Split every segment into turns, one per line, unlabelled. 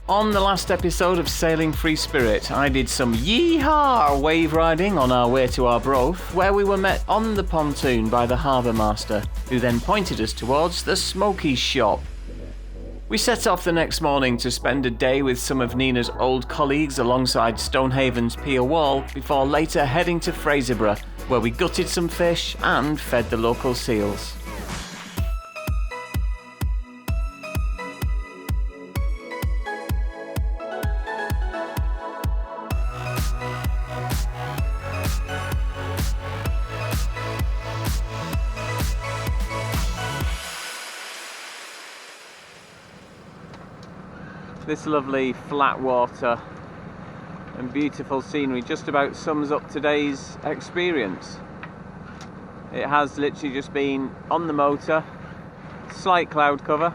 On the last episode of Sailing Free Spirit, I did some yee-haw wave riding on our way to Arbroath, where we were met on the pontoon by the harbour master, who then pointed us towards the Smokies shop. We set off the next morning to spend a day with some of Nina's old colleagues alongside Stonehaven's pier wall, before later heading to Fraserbrough, where we gutted some fish and fed the local seals. This lovely flat water and beautiful scenery just about sums up today's experience. It has literally just been on the motor, slight cloud cover,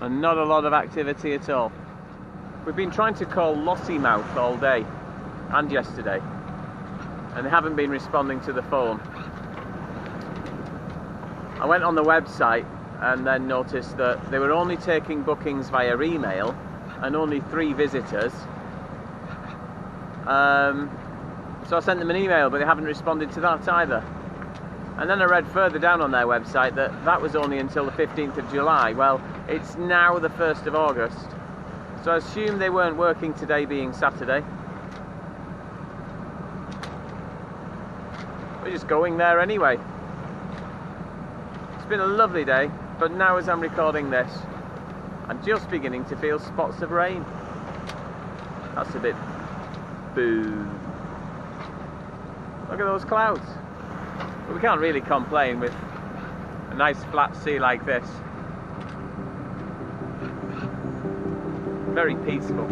and not a lot of activity at all. We've been trying to call Lossiemouth all day and yesterday, and they haven't been responding to the phone. I went on the website and then noticed that they were only taking bookings via email and only 3 visitors. So I sent them an email, but they haven't responded to that either. And then I read further down on their website that that was only until the 15th of July. Well, it's now the 1st of August. So I assume they weren't working today, being Saturday. We're just going there anyway. It's been a lovely day, but now as I'm recording this, I'm just beginning to feel spots of rain. That's a bit boo. Look at those clouds. But we can't really complain with a nice flat sea like this. Very peaceful.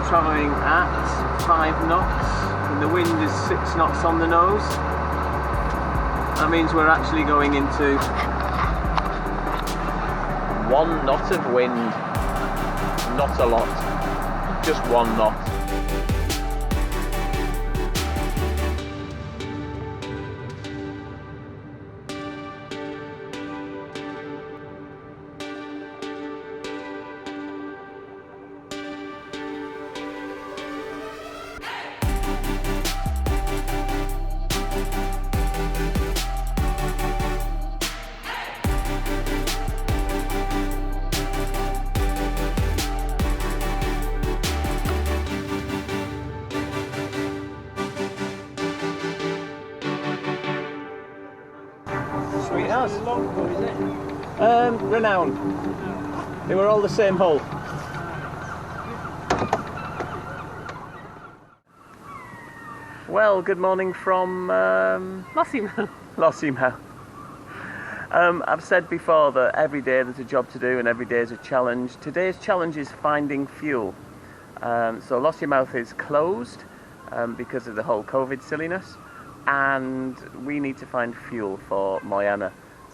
Travelling at 5 knots and the wind is 6 knots on the nose. That means we're actually going into 1 knot of wind. Not a lot, just 1 knot. Sweet as.
What is it?
Renown. They were all the same hull. Well, good morning from
Lossiemouth.
Lossiemouth. I've said before that every day there's a job to do and every day is a challenge. Today's challenge is finding fuel. So Lossiemouth is closed because of the whole COVID silliness, and we need to find fuel for Moyana.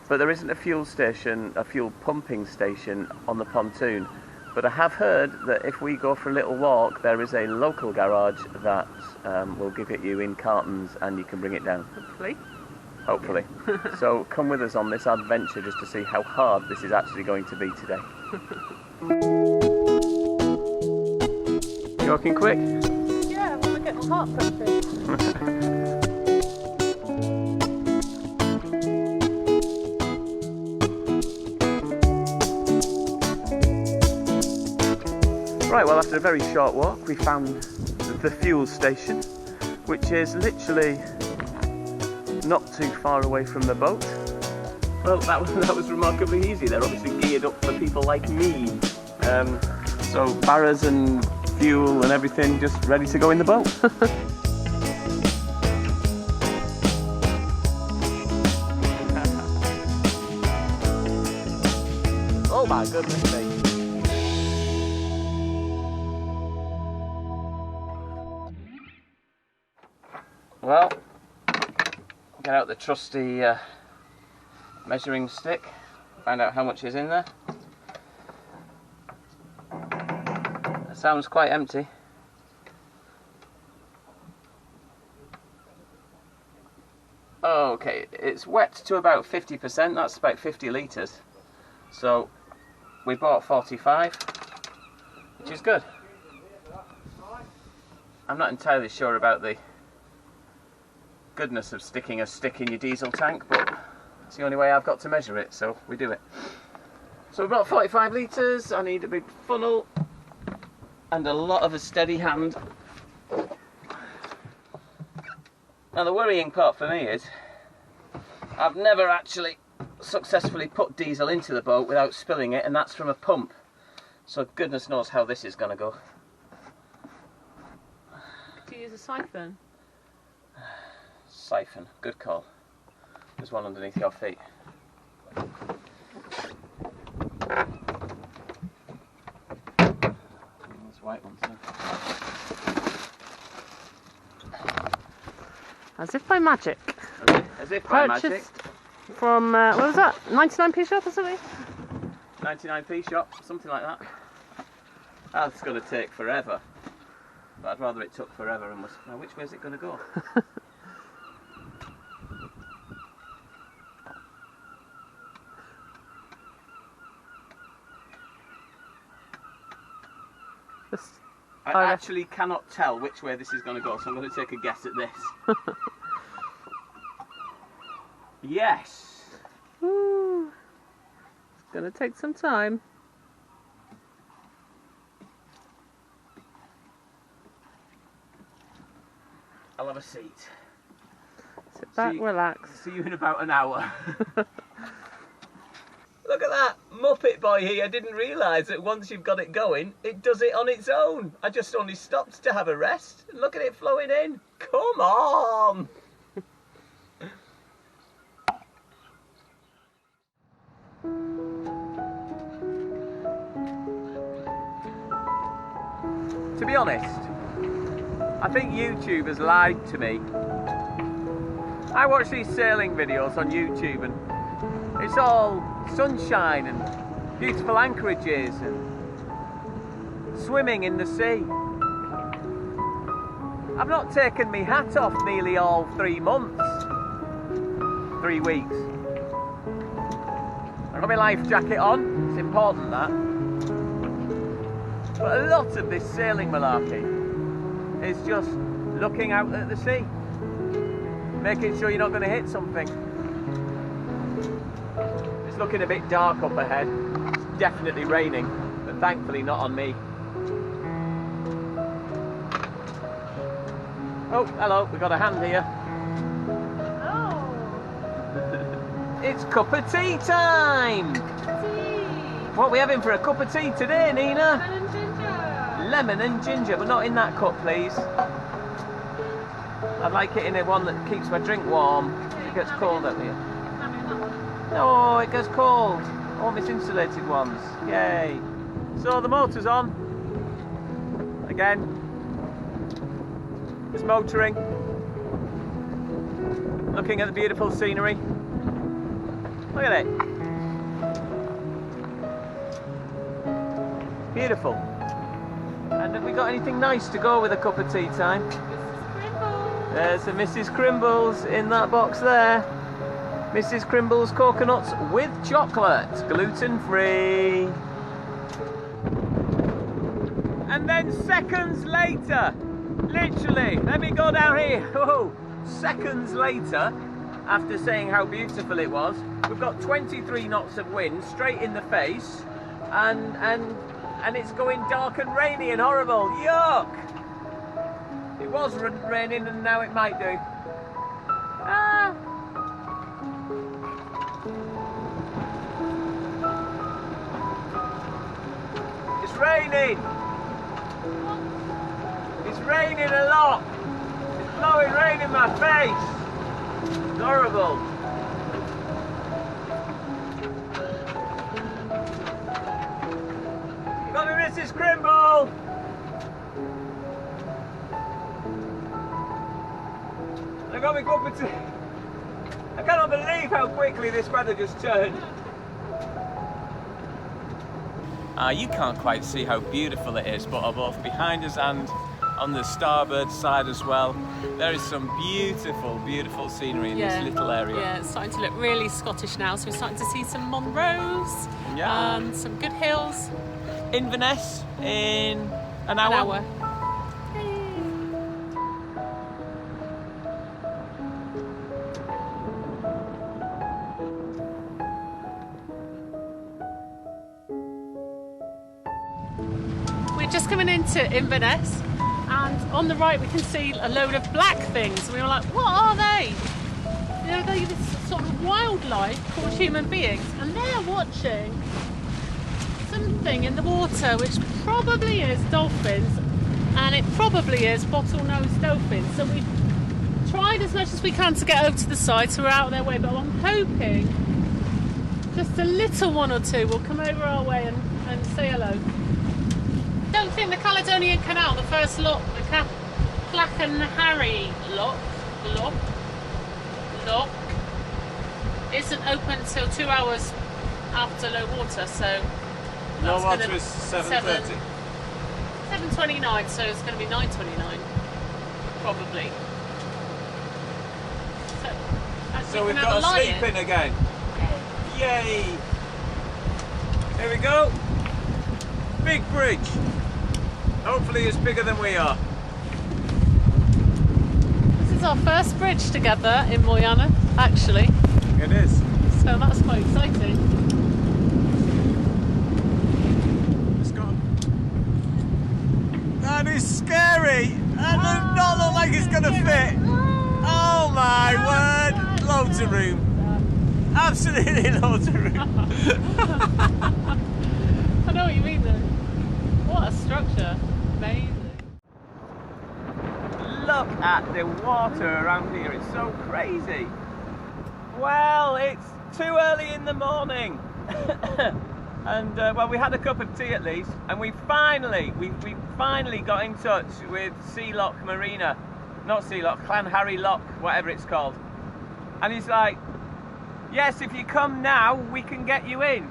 But there isn't a fuel station, a fuel pumping station on the pontoon. But I have heard that if we go for a little walk, there is a local garage that will give it you in cartons and you can bring it down. Hopefully. So come with us on this adventure just to see how hard this is actually going to be today. You walking quick?
Yeah, I want to get my heart pumping.
Right, well, after a very short walk, we found the fuel station, which is literally not too far away from the boat. Well, that was remarkably easy. They're obviously geared up for people like me. So barrows and fuel and everything just ready to go in the boat. Oh my goodness me. Well, get out the trusty measuring stick, find out how much is in there. It sounds quite empty. Okay, it's wet to about 50%, that's about 50 litres. So we bought 45, which is good. I'm not entirely sure about the goodness of sticking a stick in your diesel tank, but it's the only way I've got to measure it, so we do it. So we've got 45 litres, I need a big funnel and a lot of a steady hand. Now the worrying part for me is I've never actually successfully put diesel into the boat without spilling it, and that's from a pump. So goodness knows how this is going to go.
Do you use a siphon?
Siphon, good call. There's one underneath your feet. There's white ones there.
As if by magic.
As if by magic.
Purchased from, what was that, 99p shop or something?
99p shop, something like that. That's going to take forever. But I'd rather it took forever and was... Now which way is it going to go? I actually cannot tell which way this is going to go, so I'm going to take a guess at this. Yes!
Ooh. It's going to take some time.
I'll have a seat.
Sit back, relax.
See you in about an hour. Look at that Muppet boy here. I didn't realise that once you've got it going, it does it on its own. I just only stopped to have a rest. Look at it flowing in. Come on! To be honest, I think YouTube has lied to me. I watch these sailing videos on YouTube and it's all sunshine and beautiful anchorages and swimming in the sea. I've not taken my hat off nearly all 3 months. 3 weeks. I've got my life jacket on, it's important that. But a lot of this sailing malarkey is just looking out at the sea, making sure you're not going to hit something. It's looking a bit dark up ahead. It's definitely raining, but thankfully not on me. Oh, hello, we've got a hand here.
Oh!
It's cup of tea time!
Tea!
What are we having for a cup of tea today, Nina?
Lemon and ginger!
Lemon and ginger, but not in that cup, please. I'd like it in a one that keeps my drink warm. It gets cold up here. No, it gets cold. All these insulated ones. Yay. So the motor's on. Again. It's motoring. Looking at the beautiful scenery. Look at it. Beautiful. And have we got anything nice to go with a cup of tea time? There's a Mrs. Crimble's in that box there. Mrs. Crimble's coconuts with chocolate, gluten-free. And then seconds later, literally, let me go down here. Oh, seconds later, after saying how beautiful it was, we've got 23 knots of wind straight in the face, and it's going dark and rainy and horrible. Yuck! It was raining and now it might do. Ah! It's raining! It's raining a lot! It's blowing rain in my face! It's horrible! Got me, Mrs. Crimble!
I got me go up to... I cannot believe how quickly this weather just turned. You can't quite see how beautiful it is, but both behind us and on the starboard side as well, there is some beautiful, beautiful scenery in this little area.
Yeah, it's starting to look really Scottish now, so we're starting to see some Monroes, some good hills.
Inverness in an hour.
We're just coming into Inverness, and on the right we can see a load of black things. And we were like, what are they? You know, they're this sort of wildlife called human beings, and they're watching something in the water, which probably is dolphins, and it probably is bottlenose dolphins. So we've tried as much as we can to get over to the side, so we're out of their way, but I'm hoping just a little one or two will come over our way and say hello. I don't think the Caledonian Canal, the first loch, the Clachan Loch, isn't open till 2 hours after low water, so
Low water is 7:30.
7:29, so it's going to be 9:29, probably.
So we've got a sleep in again. Yay! Here we go. Big bridge. Hopefully it's bigger than we are.
This is our first bridge together in Voyage, actually.
It is.
So that's quite exciting.
Let's go. That is scary. That does not look like it's going to fit. Oh my word. Loads of room. Absolutely loads of room.
I know what you mean though. What a structure. Amazing.
Look at the water around here. It's so crazy. Well, it's too early in the morning. And well, we had a cup of tea at least, and we finally got in touch with Loch Marina, not Loch, Clanharry Loch, whatever it's called. And he's like, yes, if you come now, we can get you in.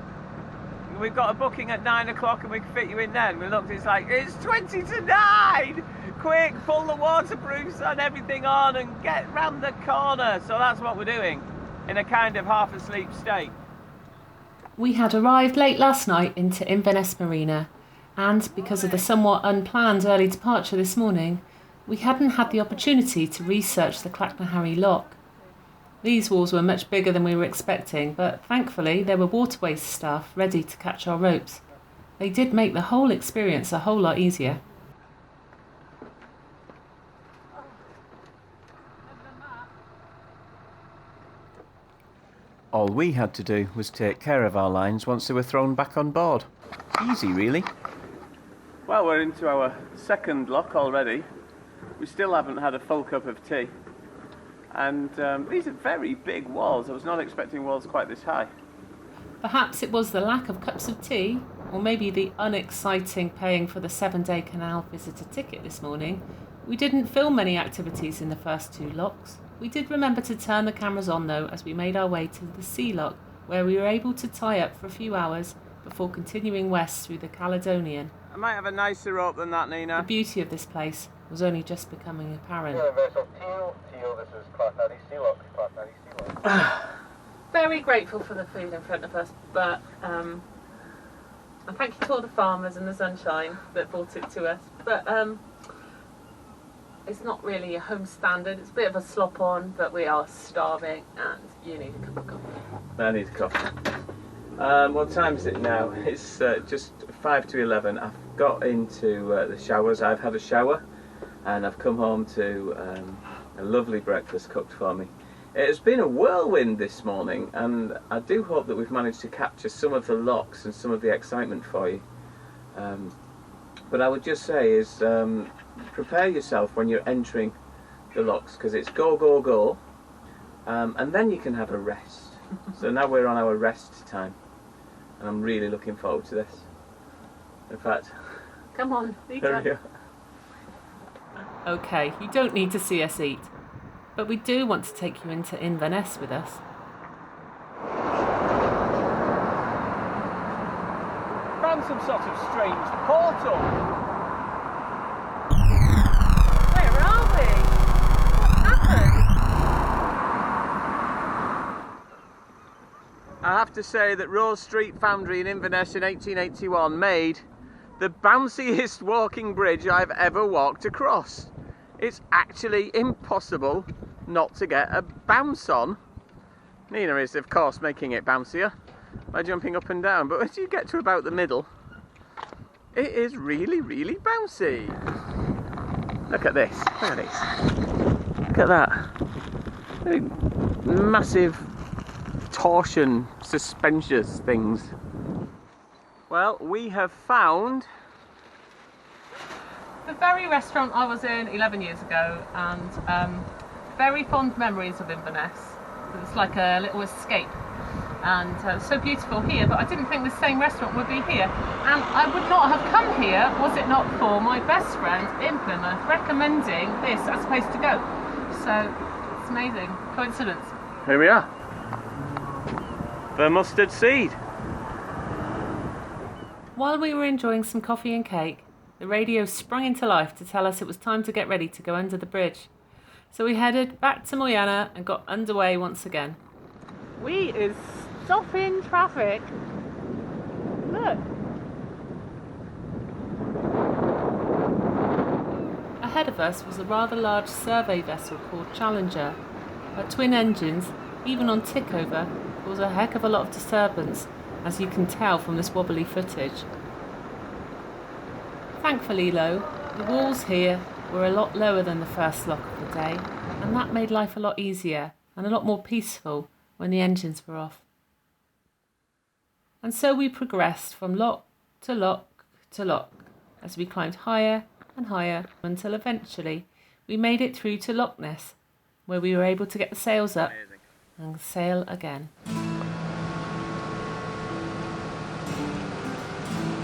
We've got a booking at 9 o'clock and we can fit you in then. We looked, it's like, it's 20 to 9! Quick, pull the waterproofs and everything on and get round the corner. So that's what we're doing, in a kind of half asleep state.
We had arrived late last night into Inverness Marina, and because of the somewhat unplanned early departure this morning, we hadn't had the opportunity to research the Clachan Loch. These walls were much bigger than we were expecting, but thankfully there were waterways staff ready to catch our ropes. They did make the whole experience a whole lot easier.
All we had to do was take care of our lines once they were thrown back on board. Easy, really. Well, we're into our second loch already. We still haven't had a full cup of tea. And these are very big walls. I was not expecting walls quite this high.
Perhaps it was the lack of cups of tea, or maybe the unexciting paying for the 7-day canal visitor ticket this morning. We didn't film many activities in the first two lochs. We did remember to turn the cameras on though as we made our way to the Sea Loch, where we were able to tie up for a few hours before continuing west through the Caledonian.
I might have a nicer rope than that, Nina.
The beauty of this place was only just becoming apparent.
This is Clathnaddy Sea Loch. Clathnaddy Sea Loch.
Very grateful for the food in front of us, but and thank you to all the farmers and the sunshine that brought it to us. But it's not really a home standard. It's a bit of a slop on, but we are starving, and you need a cup of coffee.
I need a coffee. What time is it now? It's just 5 to 11. I've got into the showers. I've had a shower, and I've come home to a lovely breakfast cooked for me. It has been a whirlwind this morning, and I do hope that we've managed to capture some of the lochs and some of the excitement for you. But I would just say is prepare yourself when you're entering the lochs, because it's go, go, go, and then you can have a rest. So now we're on our rest time, and I'm really looking forward to this. In fact,
come on,
hurry up.
Okay, you don't need to see us eat. but we do want to take you into Inverness with us.
Found some sort of strange portal.
Where are we? What happened?
I have to say that Rose Street Foundry in Inverness in 1881 made the bounciest walking bridge I've ever walked across. It's actually impossible not to get a bounce on. Nina is, of course, making it bouncier by jumping up and down, but as you get to about the middle, it is really, really bouncy. Look at this. Look at this. Look at that. Very massive torsion suspensions things. Well, we have found
The very restaurant I was in 11 years ago, and very fond memories of Inverness. It's like a little escape, and it's so beautiful here, but I didn't think the same restaurant would be here, and I would not have come here was it not for my best friend in Plymouth recommending this as a place to go. So it's amazing coincidence.
Here we are. The mustard seed.
While we were enjoying some coffee and cake, the radio sprung into life to tell us it was time to get ready to go under the bridge. So we headed back to Moyana and got underway once again.
We is stopping traffic. Look.
Ahead of us was a rather large survey vessel called Challenger. Her twin engines, even on tickover, caused a heck of a lot of disturbance, as you can tell from this wobbly footage. Thankfully though, the walls here were a lot lower than the first loch of the day, and that made life a lot easier and a lot more peaceful when the engines were off. And so we progressed from loch to loch to loch as we climbed higher and higher until eventually we made it through to Loch Ness, where we were able to get the sails up and sail again.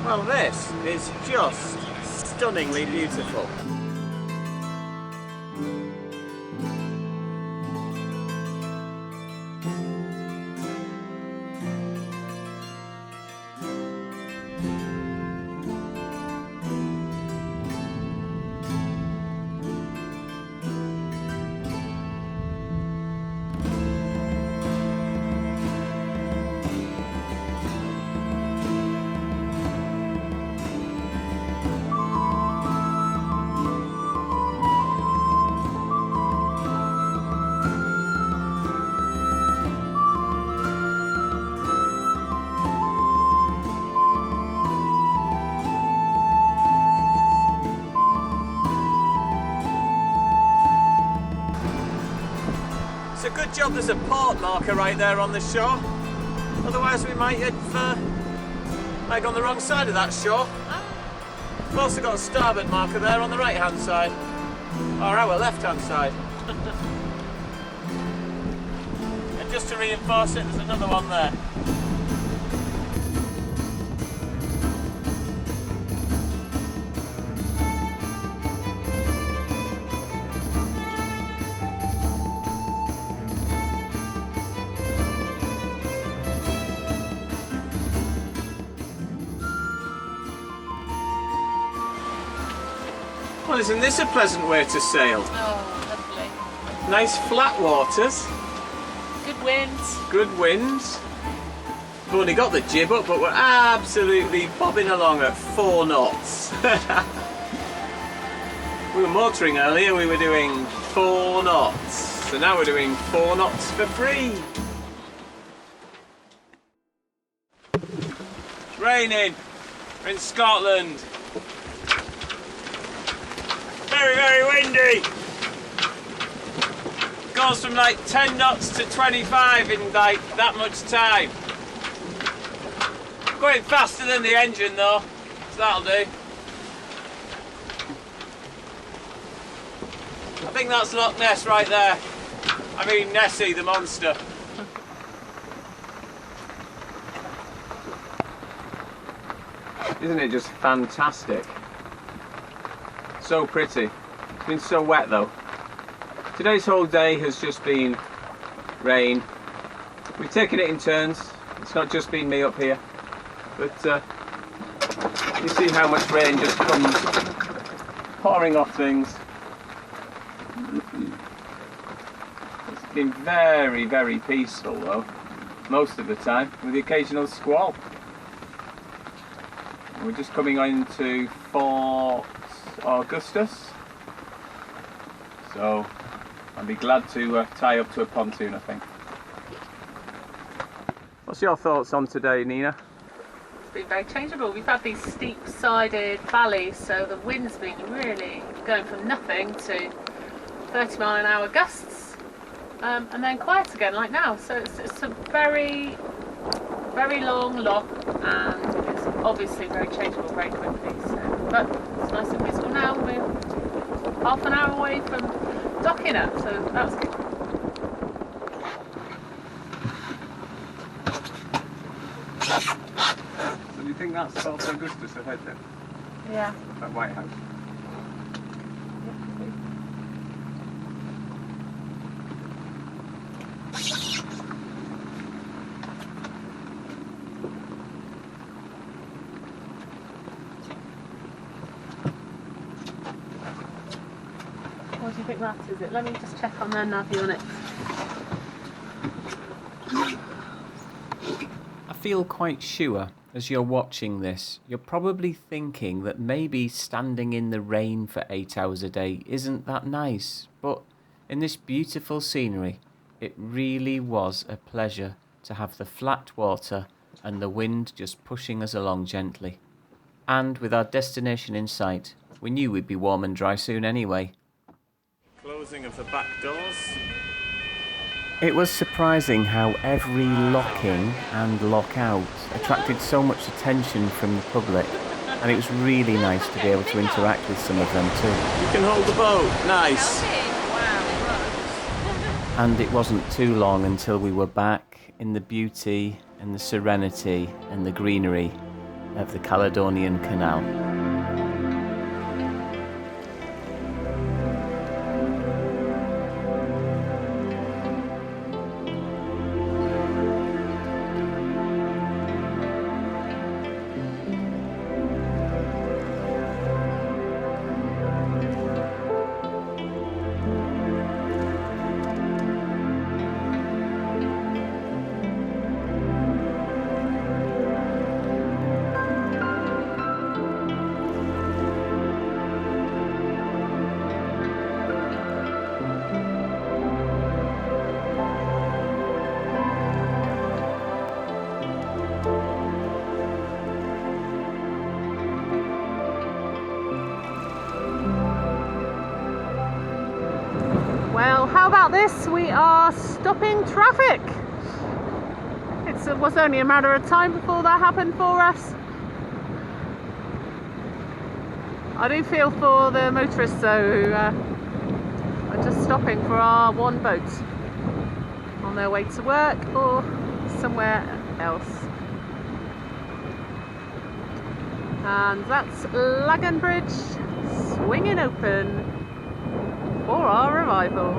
Well, this is just stunningly beautiful. It's a good job there's a port marker right there on the shore. Otherwise we might have gone the wrong side of that shore. We've also got a starboard marker there on the right hand side. Or our left hand side. And just to reinforce it, there's another one there. Well, isn't this a pleasant way to sail?
Oh, lovely.
Nice flat waters,
Good winds.
good winds. We've only got the jib up, but we're absolutely bobbing along at 4 knots. We were motoring earlier, we were doing 4 knots. So now we're doing 4 knots for free. It's raining. We're in Scotland. Very, very windy. Goes from like 10 knots to 25 in like that much time. Going faster than the engine though, so that'll do. I think that's Loch Ness right there. I mean Nessie the monster. Isn't it just fantastic? So pretty. It's been so wet though.
Today's whole day has just been rain. We've taken it in turns. It's not just been me up here, but you see how much rain just comes pouring off things. It's been very, very peaceful though, most of the time, with the occasional squall. We're just coming on to Fort Augustus, so I'll be glad to tie up to a pontoon, I think. What's your thoughts on today, Nina?
It's been very changeable. We've had these steep-sided valleys, so the wind's been really going from nothing to 30-mile-an-hour gusts, and then quiet again, like now. So it's a very, very long loch, and it's obviously very changeable very quickly. So, but it's nice and peaceful now. We're half an hour away from docking up, so that's good.
So do you think that's Fort Augustus ahead then?
Yeah.
That White House?
What do you think that is? Let me just check on their navvy on it.
I feel quite sure, as you're watching this, you're probably thinking that maybe standing in the rain for 8 hours a day isn't that nice, but in this beautiful scenery, it really was a pleasure to have the flat water and the wind just pushing us along gently. And with our destination in sight, we knew we'd be warm and dry soon anyway. Closing of the back doors. It was surprising how every lock-in and lock-out attracted so much attention from the public, and it was really nice to be able to interact with some of them too. You can hold the boat, nice! And it wasn't too long until we were back in the beauty and the serenity and the greenery of the Caledonian Canal.
Well, how about this? We are stopping traffic. It was only a matter of time before that happened for us. I do feel for the motorists though, who are just stopping for our one boat on their way to work or somewhere else. And that's Laggan Bridge swinging open for our arrival.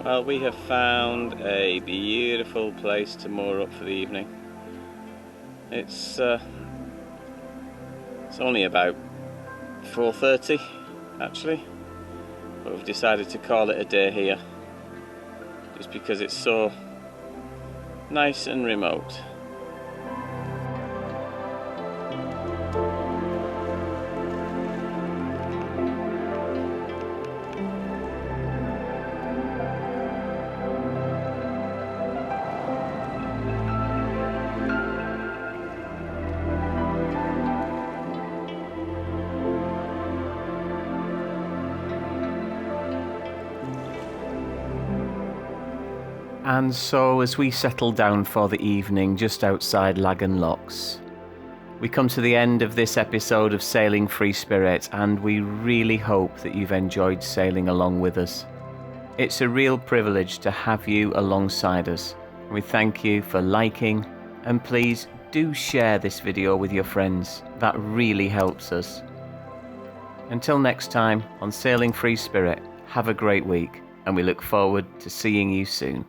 Well, we have found a beautiful place to moor up for the evening. It's only about 4:30 actually, but we've decided to call it a day here just because it's so nice and remote.
And so as we settle down for the evening just outside Laggan Lochs, we come to the end of this episode of Sailing Free Spirit, and we really hope that you've enjoyed sailing along with us. It's a real privilege to have you alongside us. We thank you for liking, and please do share this video with your friends. That really helps us. Until next time on Sailing Free Spirit, have a great week, and we look forward to seeing you soon.